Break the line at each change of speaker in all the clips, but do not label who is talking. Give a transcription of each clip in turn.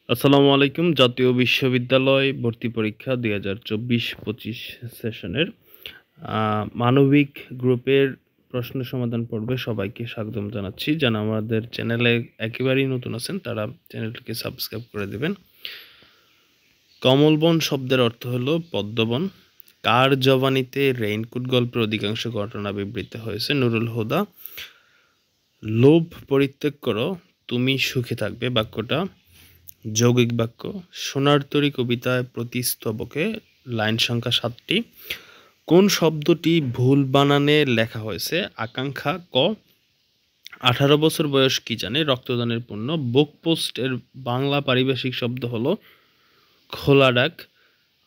আসসালামু আলাইকুম। জাতীয় বিশ্ববিদ্যালয় ভর্তি পরীক্ষা ২০২৪-২৫ সেশনের মানবিক গ্রুপের প্রশ্ন সমাধান পর্বে সবাইকে স্বাগতম জানাচ্ছি। যারা আমাদের চ্যানেলে একেবারেই নতুন আছেন তারা চ্যানেলটিকে সাবস্ক্রাইব করে দেবেন। কমলবন শব্দের অর্থ হলো পদ্মবন। কার জবানিতে রেইনকোট গল্পের অধিকাংশ ঘটনা বিবৃত হয়েছে? নুরুল হুদা। লোভ পরিত্যাগ করো, তুমি সুখে থাকবে বাক্যটা যৌগিক বাক্য। সোনার তরী কবিতায় প্রতিস্তবকে লাইন সংখ্যা ৭টি। কোন শব্দটি ভুল বানানে লেখা হয়েছে? আকাঙ্ক্ষা। ক। 18 বছর বয়স কি জানে? রক্তদানের পুণ্য। বুক পোস্ট এর বাংলা পারিভাষিক শব্দ হলো খোলা ডাক।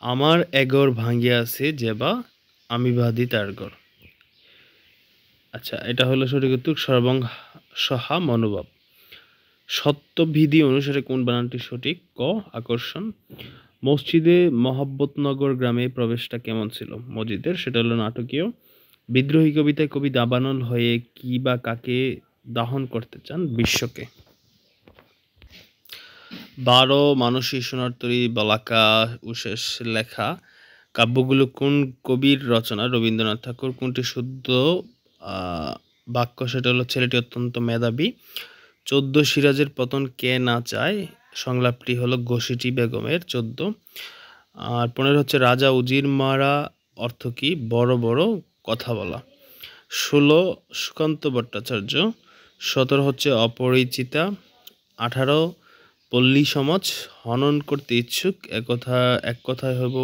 আমার এগর ভাঙ্গিয়াছে যেবা, আমি বাঁধি তার ঘর। আচ্ছা, এটা হলো সঠিক উত্তর। সর্বং সহা মনোভাব। সত্যবিধি অনুসারে কোন বানানটি সঠিক? ক। আকর্ষণ। মসজিদে মহাব্বতনগর গ্রামে প্রবেশটা কেমন ছিল মজিদের? সেটা হলো নাটকীয়। বিদ্রোহী কবিতায় কবি দাবানল হয়ে কি বা কাকে দাহন করতে চান? বিশ্বকে। 12 মানসী সোনার তরী বলাকা উশেষ লেখা কাব্যগুলো কোন কবির রচনা? রবীন্দ্রনাথ ঠাকুর। কোনটি শুদ্ধ বাক্য? সেটা হলো ছেলেটি অত্যন্ত মেধাবী। 14 সিরাজের পতন কে না চায়? সংলাপটি হলো ঘসিটি বেগমের। 14। আর 15 হচ্ছে রাজা উজির মারা অর্থ কি? বড় বড় কথা বলা। 16 সুকান্ত ভট্টাচার্য। 17 হচ্ছে অপরিচিতা। 18 পল্লী সমাজ হনন করতে ইচ্ছুক এক কথায় হব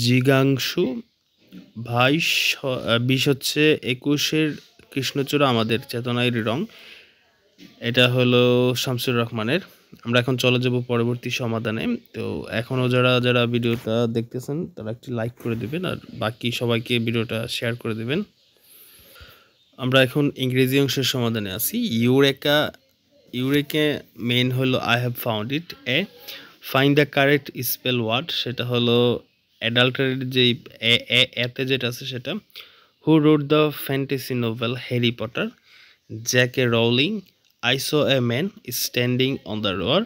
জিগাংশু। 20 হচ্ছে 21 কৃষ্ণচূড়া আমাদের চেতনায় রং। এটা হলো শামসুর রহমানের। আমরা এখন চলে যাব পরবর্তী সমাধানে। তো এখনও যারা ভিডিওটা দেখতেছেন তারা একটি লাইক করে দিবেন আর বাকি সবাইকে ভিডিওটা শেয়ার করে দিবেন। আমরা এখন ইংরেজি অংশের সমাধানে আছি। ইউরেকা মেন হলো I have found it. A. Find the correct spell word, সেটা হলো অ্যাডাল্টারের যেই এতে যেটা আছে সেটা। Who wrote the fantasy novel Harry Potter? J K Rowling. I saw a man standing on the road.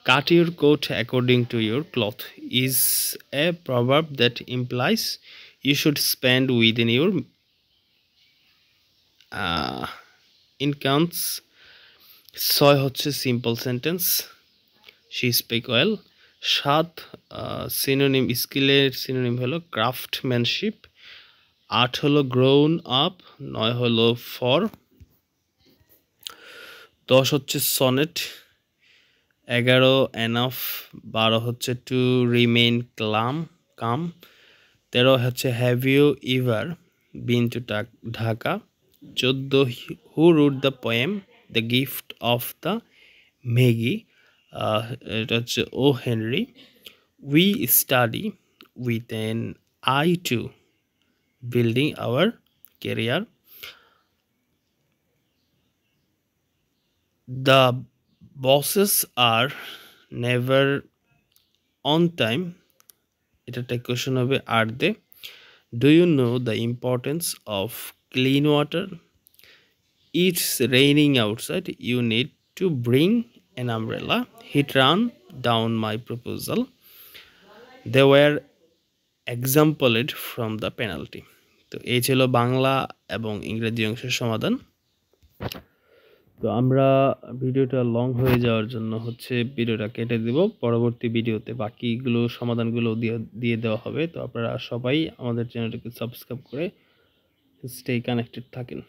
Cut your coat according to your cloth is a proverb that implies you should spend within your incomes. 6 হচ্ছে simple sentence. she speak well. 7 synonym স্কিলের synonym হলো craftsmanship. 8 হলো grown up. 9 হলো for. 10 হচ্ছে sonnet. 11 enough. 12 হচ্ছে to remain come. 13 হচ্ছে have you ever been to Dhaka. 14 who wrote the poem the gift of the Magi? এটা হচ্ছে O Henry. We study with an aim to building our career. The bosses are never on time. এটা একটা question হবে আর they? Do you know the importance of clean water? It's raining outside, you need to bring an umbrella. He turn down my proposal, they were exempted from the penalty. তো এই ছিল বাংলা এবং ইংরেজি অংশের সমাধান। তো আমরা ভিডিওটা লং হয়ে যাওয়ার জন্য ভিডিওটা কেটে দেব। পরবর্তী ভিডিওতে বাকিগুলো সমাধানগুলো দিয়ে দেওয়া হবে। তো আপনারা সবাই আমাদের চ্যানেলটিকে সাবস্ক্রাইব করে স্টে কানেক্টেড থাকেন।